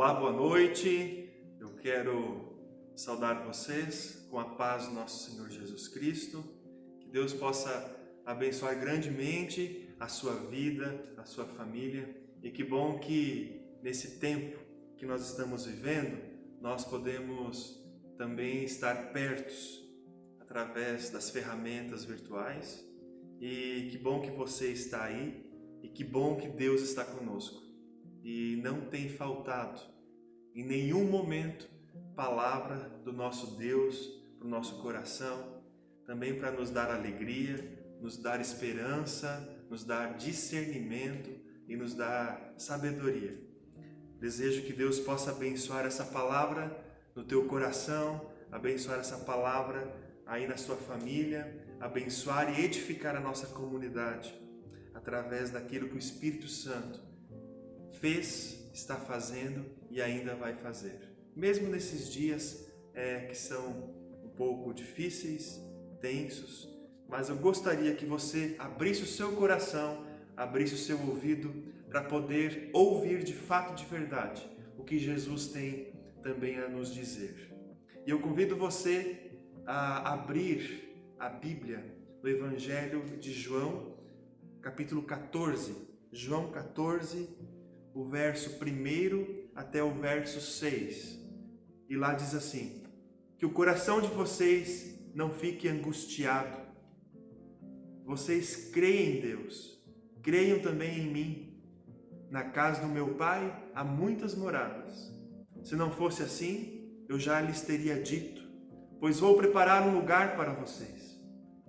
Olá, boa noite. Eu quero saudar vocês com a paz do nosso Senhor Jesus Cristo. Que Deus possa abençoar grandemente a sua vida, a sua família. E que bom que nesse tempo que nós estamos vivendo, nós podemos também estar pertos através das ferramentas virtuais. E que bom que você está aí e que bom que Deus está conosco. E não tem faltado em nenhum momento palavra do nosso Deus para o nosso coração, também para nos dar alegria, nos dar esperança, nos dar discernimento e nos dar sabedoria. Desejo que Deus possa abençoar essa palavra no teu coração, abençoar essa palavra aí na sua família, abençoar e edificar a nossa comunidade através daquilo que o Espírito Santo fez, está fazendo e ainda vai fazer. Mesmo nesses dias que são um pouco difíceis, tensos, mas eu gostaria que você abrisse o seu coração, abrisse o seu ouvido para poder ouvir de fato, de verdade, o que Jesus tem também a nos dizer. E eu convido você a abrir a Bíblia no Evangelho de João, capítulo 14. João 14, o verso 1 até o verso 6. E lá diz assim: que o coração de vocês não fique angustiado. Vocês creem em Deus, creiam também em mim. Na casa do meu Pai há muitas moradas. Se não fosse assim, eu já lhes teria dito, pois vou preparar um lugar para vocês.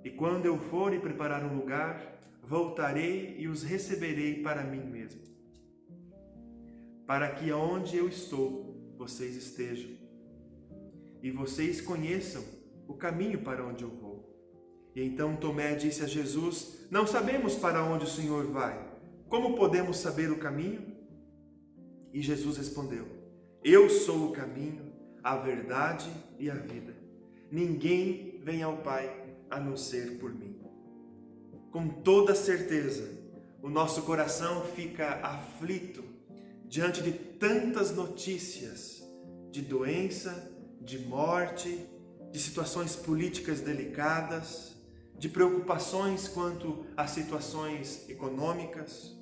E quando eu for e preparar um lugar, voltarei e os receberei para mim mesmo, para que aonde eu estou, vocês estejam, e vocês conheçam o caminho para onde eu vou. E então Tomé disse a Jesus: não sabemos para onde o Senhor vai. Como podemos saber o caminho? E Jesus respondeu: eu sou o caminho, a verdade e a vida. Ninguém vem ao Pai a não ser por mim. Com toda certeza, o nosso coração fica aflito diante de tantas notícias de doença, de morte, de situações políticas delicadas, de preocupações quanto às situações econômicas.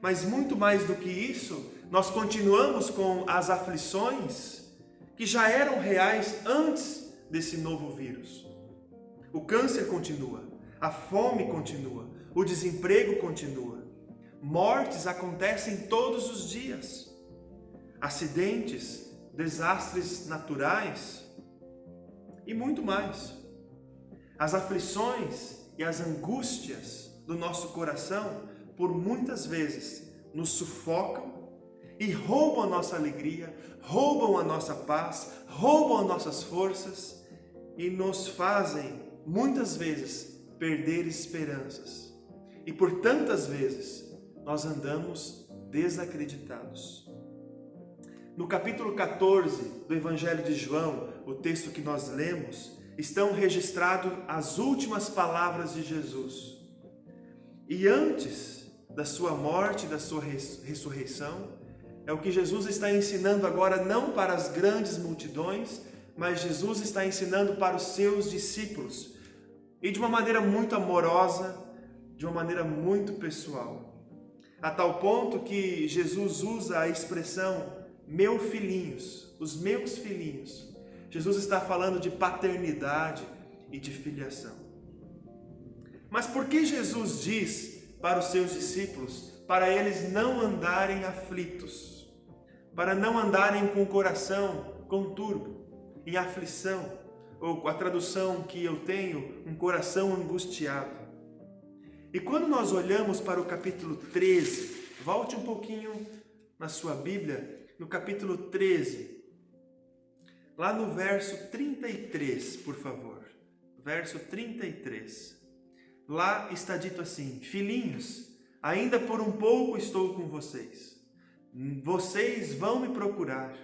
Mas muito mais do que isso, nós continuamos com as aflições que já eram reais antes desse novo vírus. O câncer continua, a fome continua, o desemprego continua. Mortes acontecem todos os dias. Acidentes, desastres naturais e muito mais. As aflições e as angústias do nosso coração, por muitas vezes, nos sufocam e roubam a nossa alegria, roubam a nossa paz, roubam as nossas forças e nos fazem, muitas vezes, perder esperanças. E por tantas vezes, nós andamos desacreditados. No capítulo 14 do Evangelho de João, o texto que nós lemos, estão registradas as últimas palavras de Jesus. E antes da sua morte, da sua ressurreição, é o que Jesus está ensinando agora não para as grandes multidões, mas Jesus está ensinando para os seus discípulos. E de uma maneira muito amorosa, de uma maneira muito pessoal. A tal ponto que Jesus usa a expressão meus filhinhos, os meus filhinhos. Jesus está falando de paternidade e de filiação. Mas por que Jesus diz para os seus discípulos para eles não andarem aflitos, para não andarem com o coração conturbo, em aflição, ou com a tradução que eu tenho, um coração angustiado? E quando nós olhamos para o capítulo 13, volte um pouquinho na sua Bíblia, no capítulo 13, lá no verso 33, por favor. Verso 33. Lá está dito assim: filhinhos, ainda por um pouco estou com vocês. Vocês vão me procurar,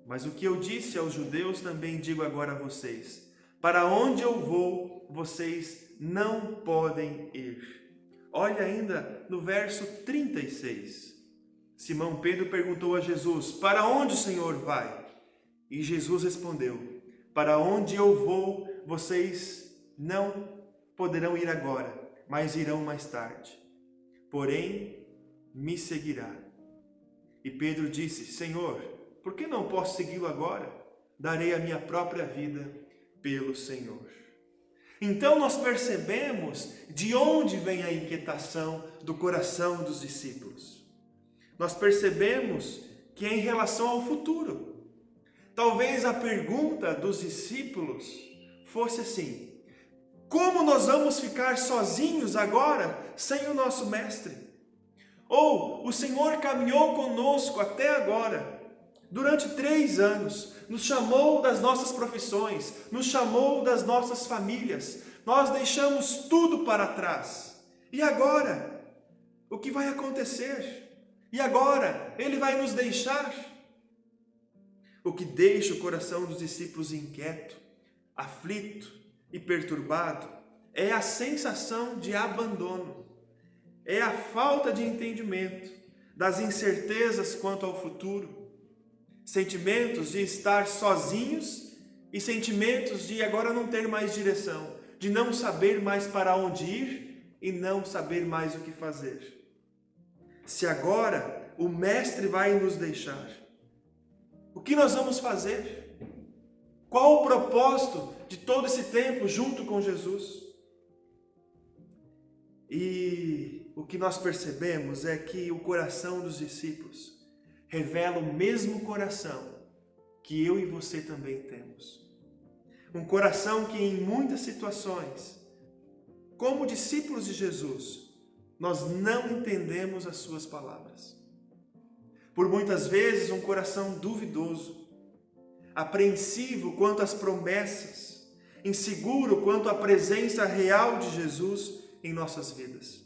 mas o que eu disse aos judeus também digo agora a vocês: para onde eu vou, vocês não podem ir. Olha ainda no verso 36. Simão Pedro perguntou a Jesus: para onde o Senhor vai? E Jesus respondeu: para onde eu vou, vocês não poderão ir agora, mas irão mais tarde. Porém, me seguirá. E Pedro disse: Senhor, por que não posso segui-lo agora? Darei a minha própria vida pelo Senhor. Então nós percebemos de onde vem a inquietação do coração dos discípulos. Nós percebemos que é em relação ao futuro. Talvez a pergunta dos discípulos fosse assim: como nós vamos ficar sozinhos agora sem o nosso mestre? Ou o Senhor caminhou conosco até agora, durante 3 anos, nos chamou das nossas profissões, nos chamou das nossas famílias, nós deixamos tudo para trás. E agora? O que vai acontecer? E agora? Ele vai nos deixar? O que deixa o coração dos discípulos inquieto, aflito e perturbado é a sensação de abandono, é a falta de entendimento das incertezas quanto ao futuro, sentimentos de estar sozinhos e sentimentos de agora não ter mais direção, de não saber mais para onde ir e não saber mais o que fazer. Se agora o Mestre vai nos deixar, o que nós vamos fazer? Qual o propósito de todo esse tempo junto com Jesus? E o que nós percebemos é que o coração dos discípulos revela o mesmo coração que eu e você também temos. Um coração que em muitas situações, como discípulos de Jesus, nós não entendemos as suas palavras. Por muitas vezes um coração duvidoso, apreensivo quanto às promessas, inseguro quanto à presença real de Jesus em nossas vidas.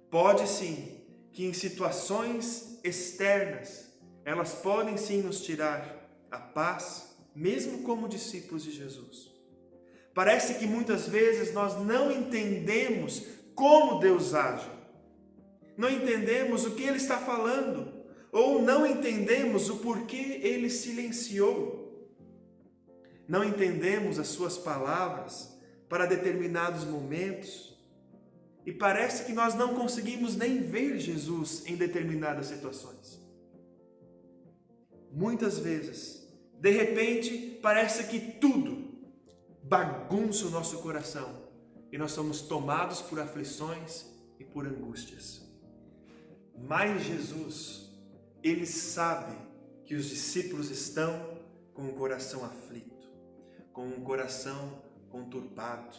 Pode sim que em situações externas, elas podem sim nos tirar a paz, mesmo como discípulos de Jesus. Parece que muitas vezes nós não entendemos como Deus age, não entendemos o que Ele está falando, ou não entendemos o porquê Ele silenciou. Não entendemos as suas palavras para determinados momentos, e parece que nós não conseguimos nem ver Jesus em determinadas situações. Muitas vezes, de repente, parece que tudo bagunça o nosso coração e nós somos tomados por aflições e por angústias. Mas Jesus, Ele sabe que os discípulos estão com o coração aflito, com um coração conturbado,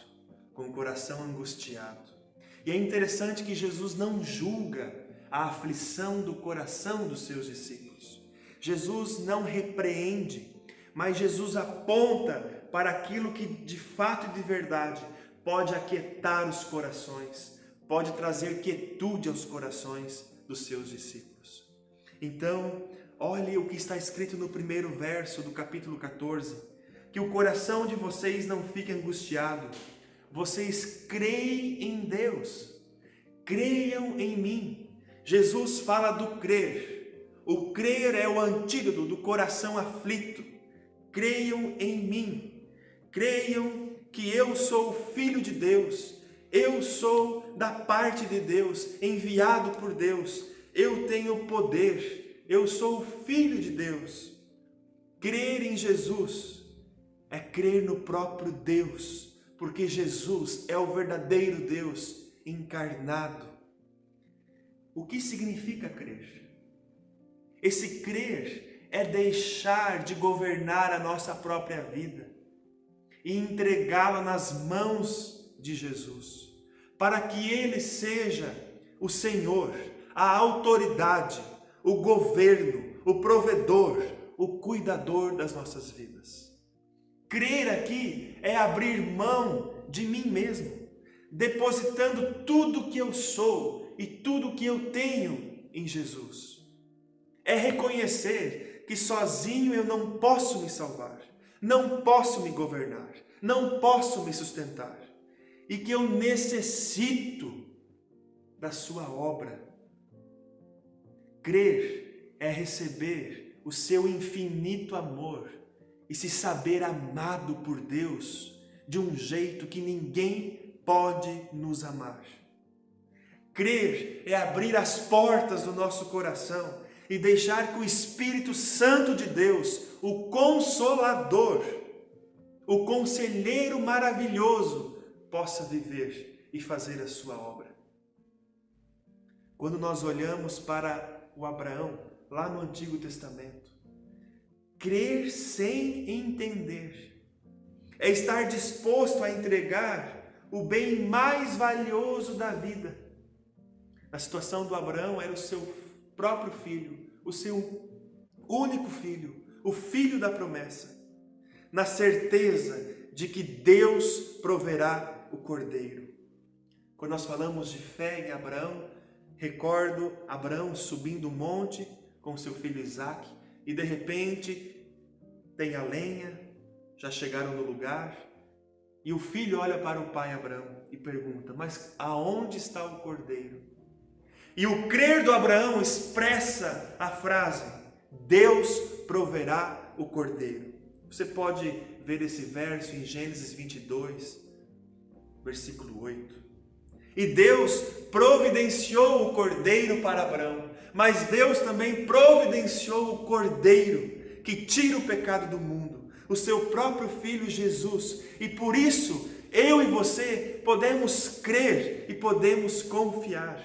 com um coração angustiado. E é interessante que Jesus não julga a aflição do coração dos seus discípulos. Jesus não repreende, mas Jesus aponta para aquilo que de fato e de verdade pode aquietar os corações, pode trazer quietude aos corações dos seus discípulos. Então, olhe o que está escrito no primeiro verso do capítulo 14, que o coração de vocês não fique angustiado. Vocês creem em Deus, creiam em mim. Jesus fala do crer. O crer é o antídoto do coração aflito. Creiam em mim, creiam que eu sou o Filho de Deus, eu sou da parte de Deus, enviado por Deus, eu tenho poder, eu sou o Filho de Deus. Crer em Jesus é crer no próprio Deus, porque Jesus é o verdadeiro Deus encarnado. O que significa crer? Esse crer é deixar de governar a nossa própria vida e entregá-la nas mãos de Jesus, para que Ele seja o Senhor, a autoridade, o governo, o provedor, o cuidador das nossas vidas. Crer aqui é abrir mão de mim mesmo, depositando tudo que eu sou e tudo que eu tenho em Jesus. É reconhecer que sozinho eu não posso me salvar, não posso me governar, não posso me sustentar, e que eu necessito da sua obra. Crer é receber o seu infinito amor e se saber amado por Deus de um jeito que ninguém pode nos amar. Crer é abrir as portas do nosso coração e deixar que o Espírito Santo de Deus, o Consolador, o Conselheiro maravilhoso, possa viver e fazer a sua obra. Quando nós olhamos para o Abraão, lá no Antigo Testamento, crer sem entender é estar disposto a entregar o bem mais valioso da vida. A situação do Abraão era o seu próprio filho, o seu único filho, o filho da promessa, na certeza de que Deus proverá o cordeiro. Quando nós falamos de fé em Abraão, recordo Abraão subindo o monte com seu filho Isaque e de repente tem a lenha, já chegaram no lugar e o filho olha para o pai Abraão e pergunta: mas aonde está o cordeiro? E o crer do Abraão expressa a frase: Deus proverá o cordeiro. Você pode ver esse verso em Gênesis 22, versículo 8. E Deus providenciou o cordeiro para Abraão, mas Deus também providenciou o cordeiro que tira o pecado do mundo, o seu próprio filho Jesus. E por isso, eu e você podemos crer e podemos confiar.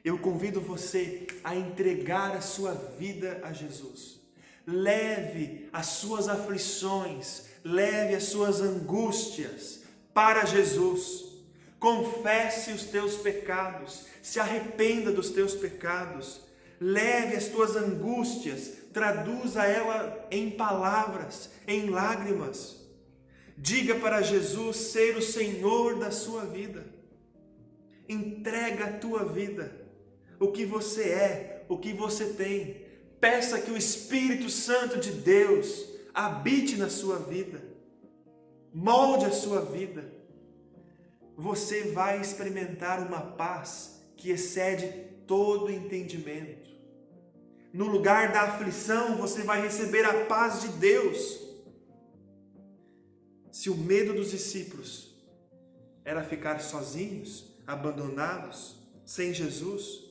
Eu convido você a entregar a sua vida a Jesus. Leve as suas aflições, leve as suas angústias para Jesus. Confesse os teus pecados, se arrependa dos teus pecados. Leve as tuas angústias, traduza ela em palavras, em lágrimas. Diga para Jesus ser o Senhor da sua vida. Entrega a tua vida, o que você é, o que você tem. Peça que o Espírito Santo de Deus habite na sua vida, molde a sua vida. Você vai experimentar uma paz que excede todo entendimento. No lugar da aflição, você vai receber a paz de Deus. Se o medo dos discípulos era ficar sozinhos, abandonados, sem Jesus,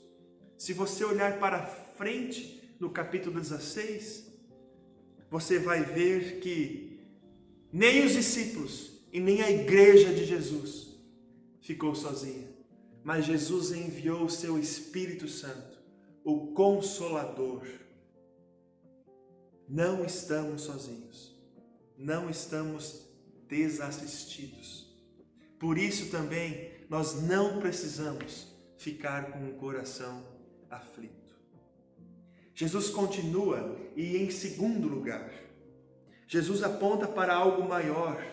se você olhar para frente no capítulo 16, você vai ver que nem os discípulos e nem a igreja de Jesus ficou sozinha, mas Jesus enviou o seu Espírito Santo, o Consolador. Não estamos sozinhos, não estamos desassistidos. Por isso também nós não precisamos ficar com o coração aflito. Jesus continua e em segundo lugar, Jesus aponta para algo maior.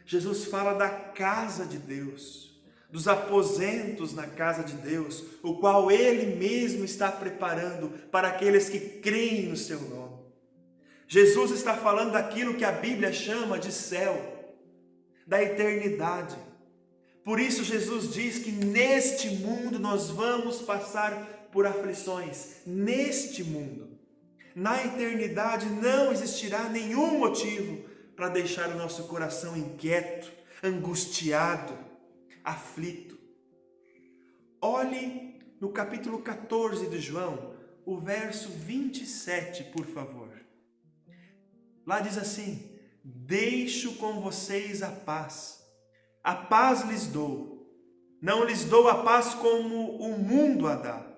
Jesus fala da casa de Deus, dos aposentos na casa de Deus, o qual Ele mesmo está preparando para aqueles que creem no seu nome. Jesus está falando daquilo que a Bíblia chama de céu, da eternidade. Por isso Jesus diz que neste mundo nós vamos passar por aflições, neste mundo. Na eternidade não existirá nenhum motivo para deixar o nosso coração inquieto, angustiado, aflito. Olhe no capítulo 14 de João, o verso 27, por favor. Lá diz assim: deixo com vocês a paz lhes dou, não lhes dou a paz como o mundo a dá.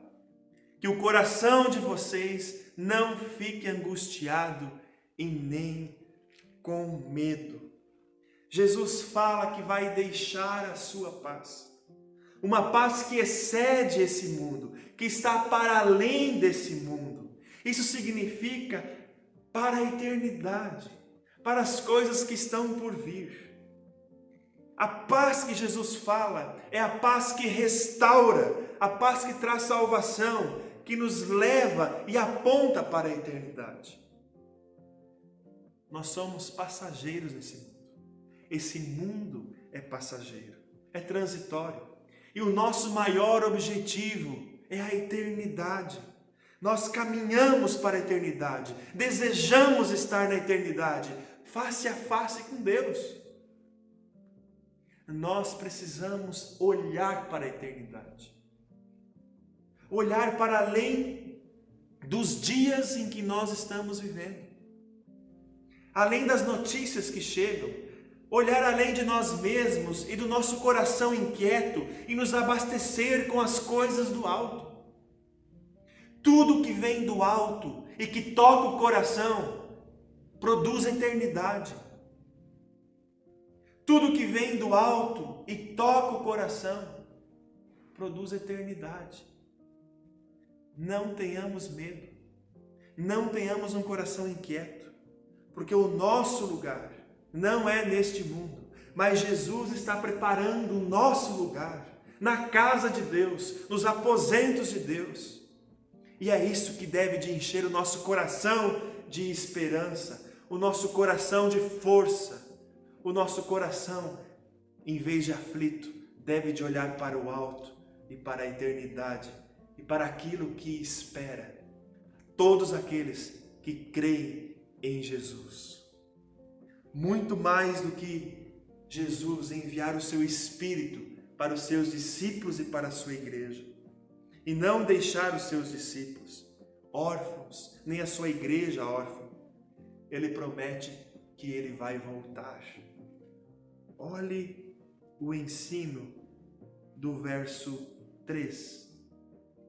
Que o coração de vocês não fique angustiado e nem com medo. Jesus fala que vai deixar a sua paz, uma paz que excede esse mundo, que está para além desse mundo. Isso significa para a eternidade, para as coisas que estão por vir. A paz que Jesus fala é a paz que restaura, a paz que traz salvação, que nos leva e aponta para a eternidade. Nós somos passageiros nesse mundo. Esse mundo é passageiro, é transitório. E o nosso maior objetivo é a eternidade. Nós caminhamos para a eternidade, desejamos estar na eternidade, face a face com Deus. Nós precisamos olhar para a eternidade, olhar para além dos dias em que nós estamos vivendo, além das notícias que chegam, olhar além de nós mesmos e do nosso coração inquieto e nos abastecer com as coisas do alto. Tudo que vem do alto e que toca o coração produz eternidade. Tudo que vem do alto e toca o coração produz eternidade. Não tenhamos medo, não tenhamos um coração inquieto, porque o nosso lugar não é neste mundo, mas Jesus está preparando o nosso lugar na casa de Deus, nos aposentos de Deus. E é isso que deve de encher o nosso coração de esperança, o nosso coração de força, o nosso coração, em vez de aflito, deve de olhar para o alto e para a eternidade e para aquilo que espera todos aqueles que creem em Jesus. Muito mais do que Jesus enviar o seu Espírito para os seus discípulos e para a sua igreja, e não deixar os seus discípulos órfãos, nem a sua igreja órfã, Ele promete que Ele vai voltar. Olhe o ensino do verso 3.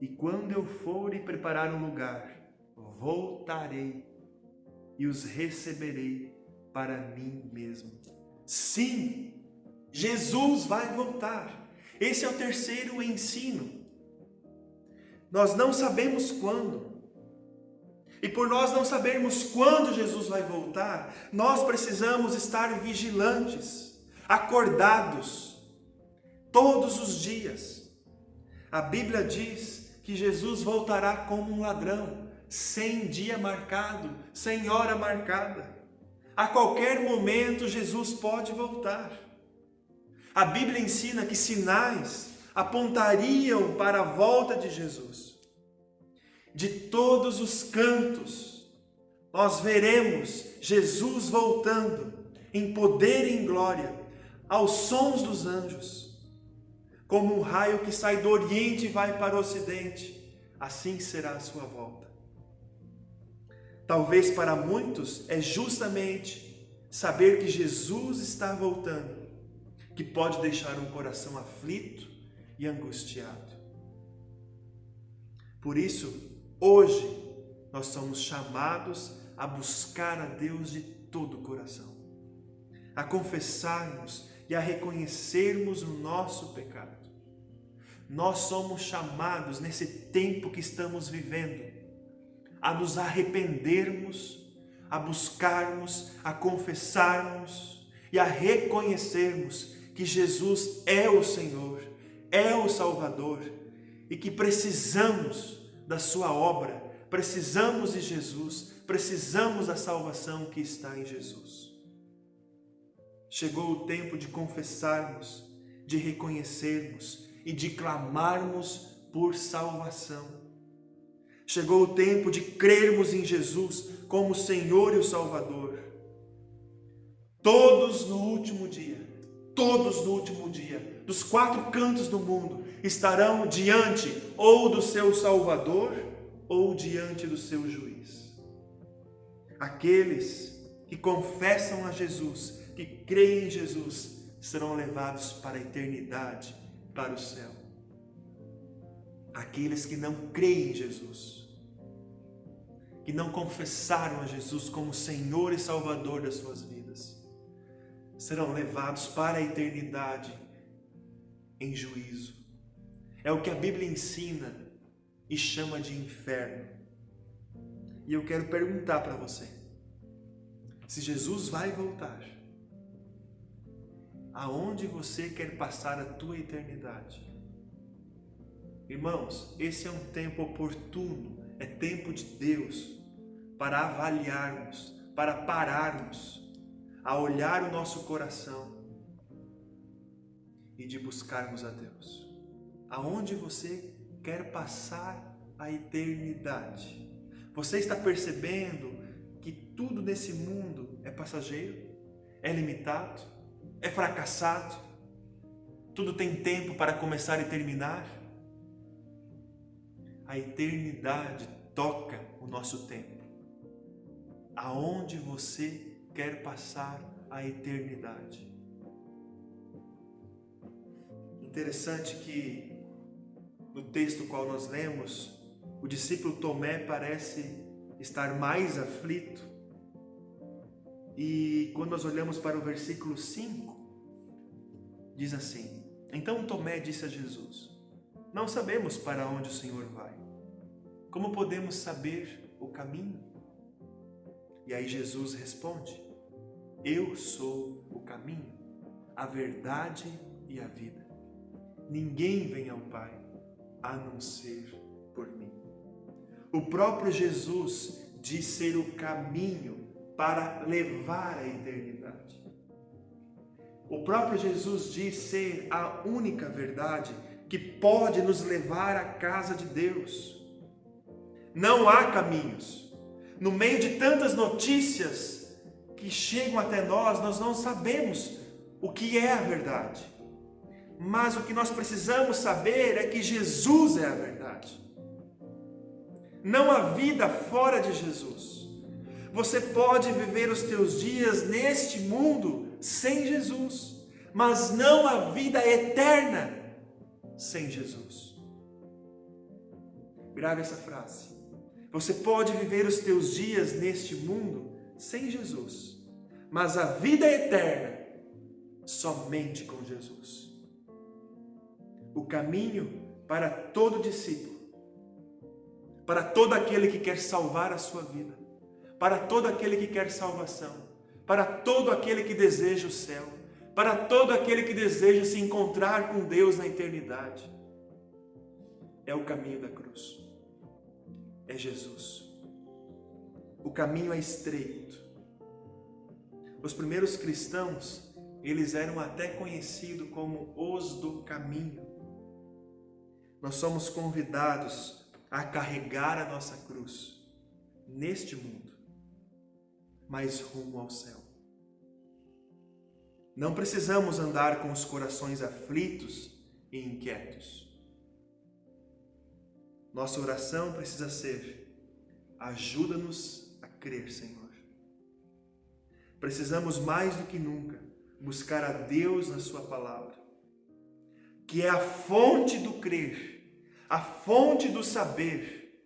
E quando eu for e preparar um lugar, voltarei e os receberei para mim mesmo. Sim, Jesus vai voltar. Esse é o terceiro ensino. Nós não sabemos quando. E por nós não sabermos quando Jesus vai voltar, nós precisamos estar vigilantes, acordados, todos os dias. A Bíblia diz que Jesus voltará como um ladrão, sem dia marcado, sem hora marcada. A qualquer momento Jesus pode voltar. A Bíblia ensina que sinais apontariam para a volta de Jesus. De todos os cantos, nós veremos Jesus voltando em poder e em glória, aos sons dos anjos. Como um raio que sai do Oriente e vai para o Ocidente, assim será a sua volta. Talvez para muitos é justamente saber que Jesus está voltando, que pode deixar um coração aflito e angustiado. Por isso, hoje, nós somos chamados a buscar a Deus de todo o coração, a confessarmos e a reconhecermos o nosso pecado. Nós somos chamados, nesse tempo que estamos vivendo, a nos arrependermos, a buscarmos, a confessarmos e a reconhecermos que Jesus é o Senhor, é o Salvador e que precisamos da sua obra, precisamos de Jesus, precisamos da salvação que está em Jesus. Chegou o tempo de confessarmos, de reconhecermos e de clamarmos por salvação. Chegou o tempo de crermos em Jesus como o Senhor e o Salvador. Todos no último dia, dos 4 cantos do mundo, estarão diante ou do seu Salvador ou diante do seu juiz. Aqueles que confessam a Jesus, que creem em Jesus, serão levados para a eternidade, para o céu. Aqueles que não creem em Jesus, que não confessaram a Jesus como Senhor e Salvador das suas vidas, serão levados para a eternidade em juízo. É o que a Bíblia ensina e chama de inferno. E eu quero perguntar para você, se Jesus vai voltar, aonde você quer passar a tua eternidade? Irmãos, esse é um tempo oportuno, é tempo de Deus para avaliarmos, para pararmos, a olhar o nosso coração e de buscarmos a Deus. Aonde você quer passar a eternidade. Você está percebendo que tudo nesse mundo é passageiro, é limitado, é fracassado, tudo tem tempo para começar e terminar? A eternidade toca o nosso tempo. Aonde você quer passar a eternidade? Interessante que no texto qual nós lemos, o discípulo Tomé parece estar mais aflito. E quando nós olhamos para o versículo 5, diz assim: Então Tomé disse a Jesus: Não sabemos para onde o Senhor vai. Como podemos saber o caminho? E aí Jesus responde: Eu sou o caminho, a verdade e a vida. Ninguém vem ao Pai a não ser por mim. O próprio Jesus diz ser o caminho para levar à eternidade. O próprio Jesus diz ser a única verdade que pode nos levar à casa de Deus. Não há caminhos. No meio de tantas notícias que chegam até nós, nós não sabemos o que é a verdade. Mas o que nós precisamos saber é que Jesus é a verdade. Não há vida fora de Jesus. Você pode viver os teus dias neste mundo sem Jesus, mas não há vida eterna sem Jesus. Grave essa frase. Você pode viver os teus dias neste mundo sem Jesus, mas a vida eterna somente com Jesus. O caminho para todo discípulo, para todo aquele que quer salvar a sua vida, para todo aquele que quer salvação, para todo aquele que deseja o céu, para todo aquele que deseja se encontrar com Deus na eternidade, é o caminho da cruz, é Jesus. O caminho é estreito. Os primeiros cristãos, eles eram até conhecidos como os do caminho. Nós somos convidados a carregar a nossa cruz neste mundo, mas rumo ao céu. Não precisamos andar com os corações aflitos e inquietos. Nossa oração precisa ser: ajuda-nos a crer, Senhor. Precisamos mais do que nunca buscar a Deus na sua palavra, que é a fonte do crer, a fonte do saber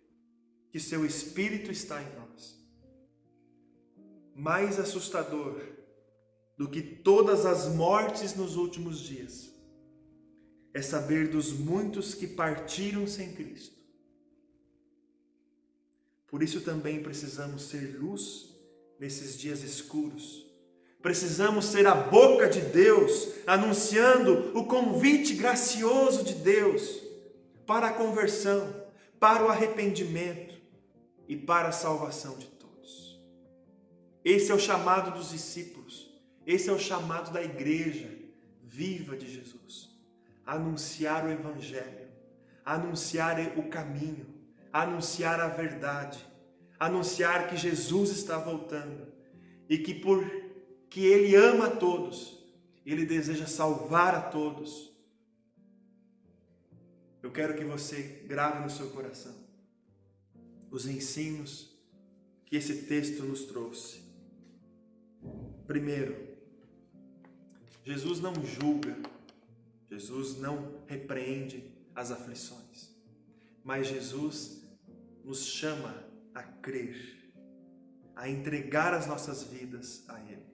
que seu Espírito está em nós. Mais assustador do que todas as mortes nos últimos dias é saber dos muitos que partiram sem Cristo. Por isso também precisamos ser luz nesses dias escuros. Precisamos ser a boca de Deus, anunciando o convite gracioso de Deus para a conversão, para o arrependimento e para a salvação de todos. Esse é o chamado dos discípulos, esse é o chamado da igreja viva de Jesus. Anunciar o Evangelho, anunciar o caminho, anunciar a verdade, anunciar que Jesus está voltando e que porque Ele ama a todos, Ele deseja salvar a todos. Eu quero que você grave no seu coração os ensinos que esse texto nos trouxe. Primeiro, Jesus não julga, Jesus não repreende as aflições, mas Jesus nos chama a crer, a entregar as nossas vidas a Ele.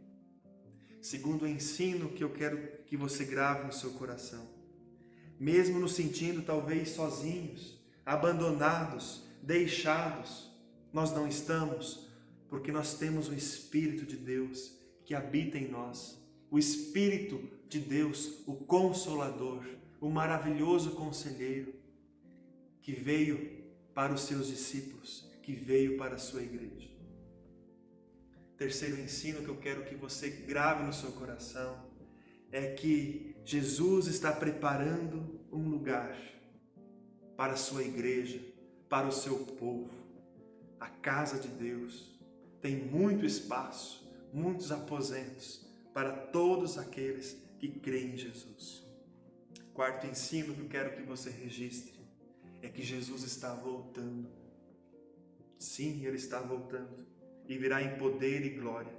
Segundo o ensino que eu quero que você grave no seu coração, mesmo nos sentindo talvez sozinhos, abandonados, deixados, nós não estamos, porque nós temos o Espírito de Deus que habita em nós, o Espírito de Deus, o Consolador, o maravilhoso Conselheiro, que veio para os seus discípulos, que veio para a sua igreja. Terceiro ensino que eu quero que você grave no seu coração é que Jesus está preparando um lugar para a sua igreja, para o seu povo. A casa de Deus tem muito espaço, muitos aposentos para todos aqueles que creem em Jesus. Quarto ensino que eu quero que você registre é que Jesus está voltando. Sim, Ele está voltando e virá em poder e glória.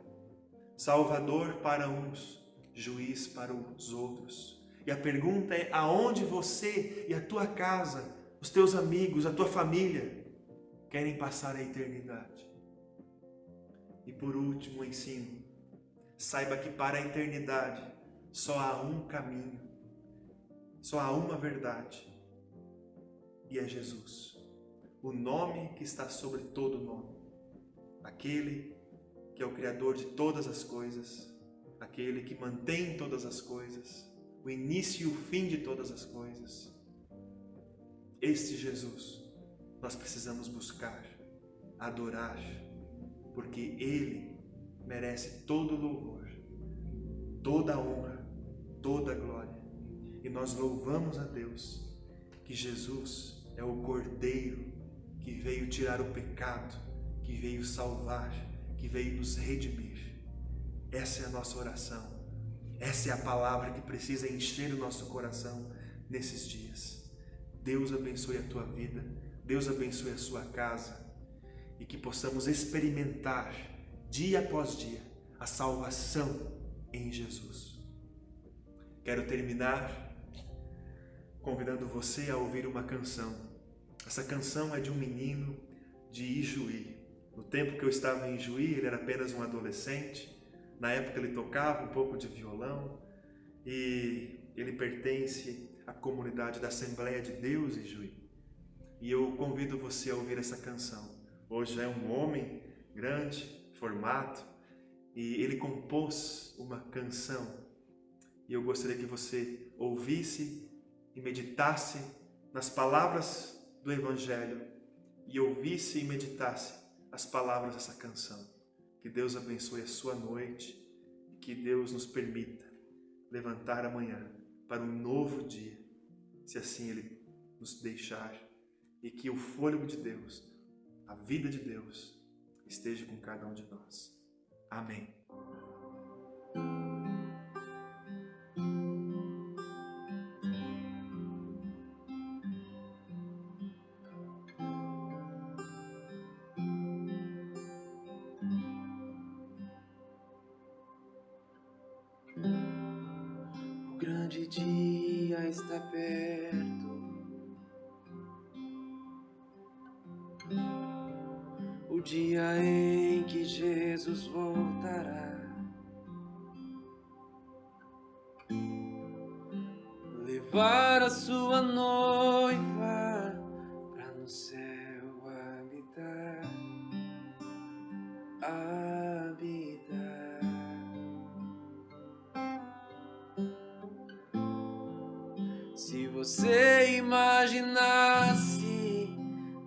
Salvador para uns, juiz para os outros. E a pergunta é: aonde você e a tua casa, os teus amigos, a tua família querem passar a eternidade? E por último, o ensino: saiba que para a eternidade só há um caminho, só há uma verdade, e é Jesus, o nome que está sobre todo nome, aquele que é o Criador de todas as coisas, aquele que mantém todas as coisas, o início e o fim de todas as coisas. Este Jesus nós precisamos buscar, adorar, porque Ele merece todo louvor, toda honra, toda glória. E nós louvamos a Deus que Jesus é o Cordeiro que veio tirar o pecado, que veio salvar, que veio nos redimir. Essa é a nossa oração. Essa é a palavra que precisa encher o nosso coração nesses dias. Deus abençoe a tua vida, Deus abençoe a sua casa e que possamos experimentar dia após dia a salvação em Jesus. Quero terminar convidando você a ouvir uma canção. Essa canção é de um menino de Ijuí. No tempo que eu estava em Ijuí, ele era apenas um adolescente. Na época ele tocava um pouco de violão e ele pertence à comunidade da Assembleia de Deus em Ijuí. E eu convido você a ouvir essa canção. Hoje é um homem grande, formado, e ele compôs uma canção. E eu gostaria que você ouvisse e meditasse nas palavras do Evangelho e ouvisse e meditasse as palavras dessa canção. Que Deus abençoe a sua noite e que Deus nos permita levantar amanhã para um novo dia, se assim Ele nos deixar, e que o fôlego de Deus, a vida de Deus, esteja com cada um de nós. Amém. O grande dia está perto, o dia em que Jesus voltará, levar a sua noiva para no céu habitar. Se você imaginasse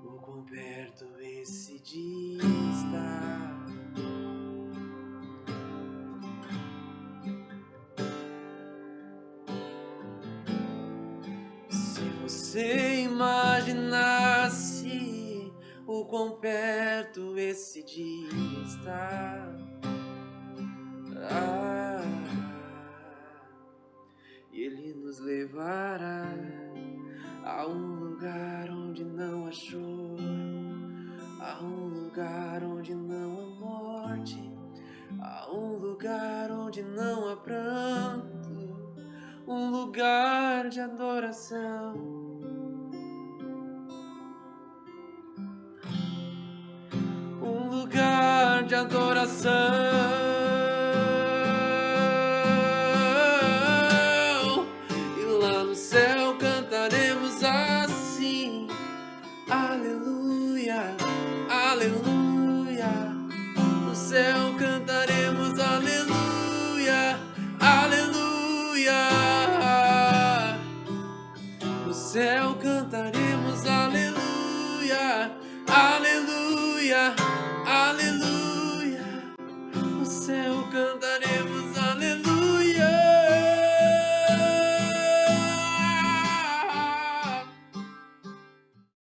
o quão perto esse dia está, se você imaginasse o quão perto esse dia está, Ele nos levará a um lugar onde não há choro, a um lugar onde não há morte, a um lugar onde não há pranto, um lugar de adoração. Um lugar de adoração. Aleluia, aleluia, no céu cantaremos aleluia, aleluia, no céu cantaremos aleluia, aleluia.